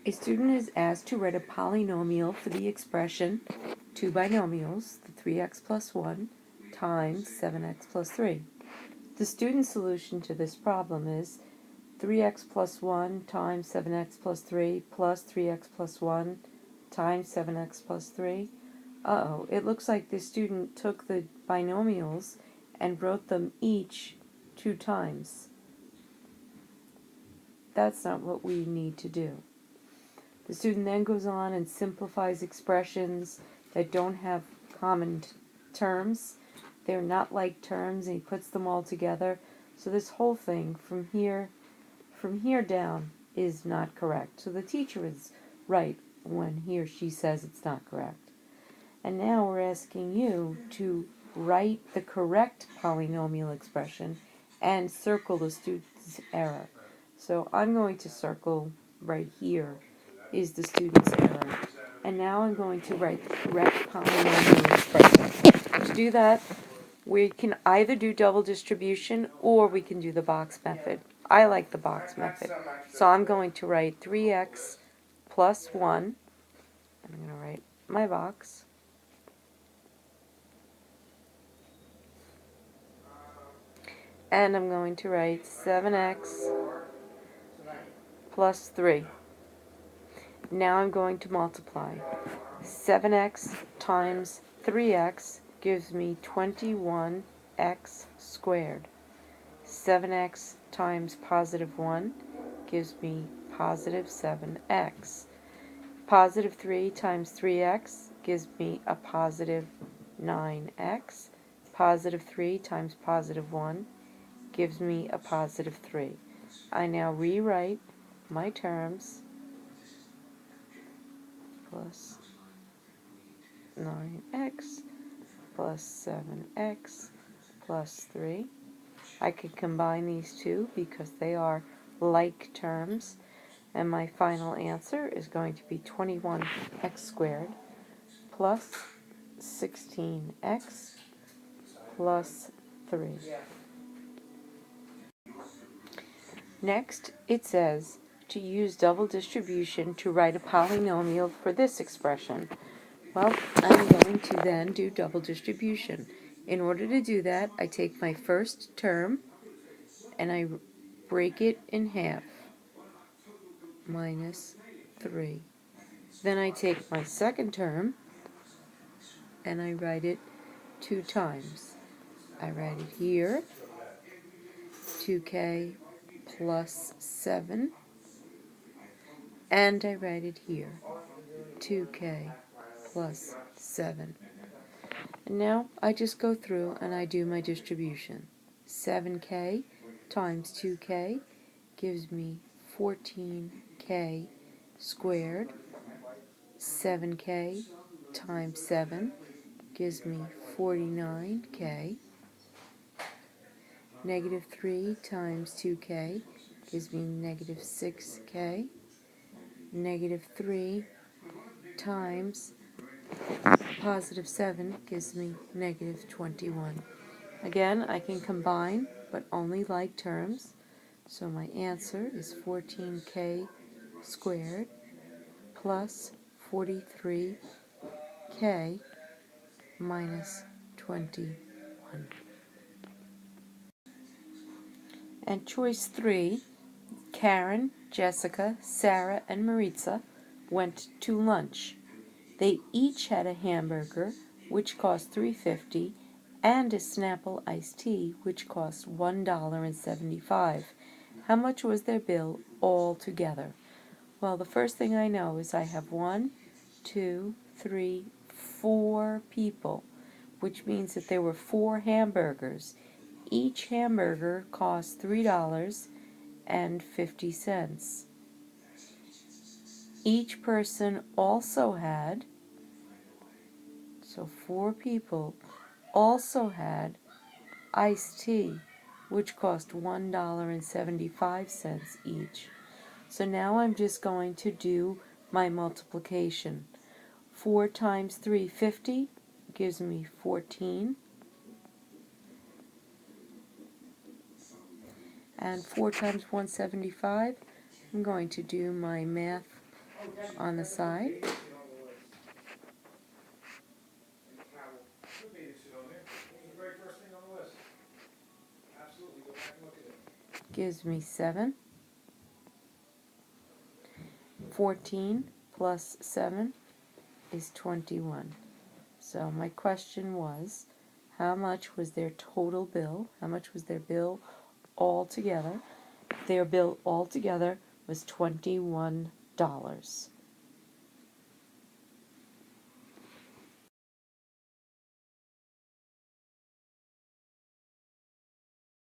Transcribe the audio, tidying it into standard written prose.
A student is asked to write a polynomial for the expression two binomials, the 3x plus 1 times 7x plus 3. The student's solution to this problem is 3x plus 1 times 7x plus 3 plus 3x plus 1 times 7x plus 3. It looks like the student took the binomials and wrote them each 2 times. That's not what we need to do. The student then goes on and simplifies expressions that don't have common terms. They're not like terms, and he puts them all together. So this whole thing from here down is not correct. So the teacher is right when he or she says it's not correct. And now we're asking you to write the correct polynomial expression and circle the student's error. So I'm going to circle right here is the student's error. And now I'm going to write the correct polynomial expression. To do that, we can either do double distribution or we can do the box method. I like the box method. So I'm going to write 3x plus 1. I'm going to write my box. And I'm going to write 7x plus 3. Now I'm going to multiply. 7x times 3x gives me 21x squared. 7x times positive 1 gives me positive 7x. Positive 3 times 3x gives me a positive 9x. Positive 3 times positive 1 gives me a positive 3. I now rewrite my terms plus 9x plus 7x plus 3. I could combine these two because they are like terms, and my final answer is going to be 21x squared plus 16x plus 3. Next, it says to use double distribution to write a polynomial for this expression. Well, I'm going to then do double distribution. In order to do that, I take my first term and I break it in half, minus 3. Then I take my second term and I write it 2 times. I write it here, 2k plus 7, and I write it here, 2k plus 7. And now I just go through and I do my distribution. 7k times 2k gives me 14k squared. 7k times 7 gives me 49k. Negative 3 times 2k gives me negative 6k. Negative 3 times positive 7 gives me negative 21. Again, I can combine, but only like terms. So my answer is 14k squared plus 43k minus 21. And choice 3, Karen, Jessica, Sarah, and Maritza went to lunch. They each had a hamburger, which cost $3.50, and a Snapple iced tea, which cost $1.75. How much was their bill all together? Well, the first thing I know is I have 1, 2, 3, 4 people, which means that there were 4 hamburgers. Each hamburger cost $3.50. Each person also had, so 4 people also had iced tea, which cost $1.75 each. So now I'm just going to do my multiplication. 4 times 350 gives me 14. And 4 times 175, I'm going to do my math on the side. Gives me 7. 14 plus 7 is 21. So my question was, how much was their total bill? How much was their bill altogether? Their bill altogether was $21.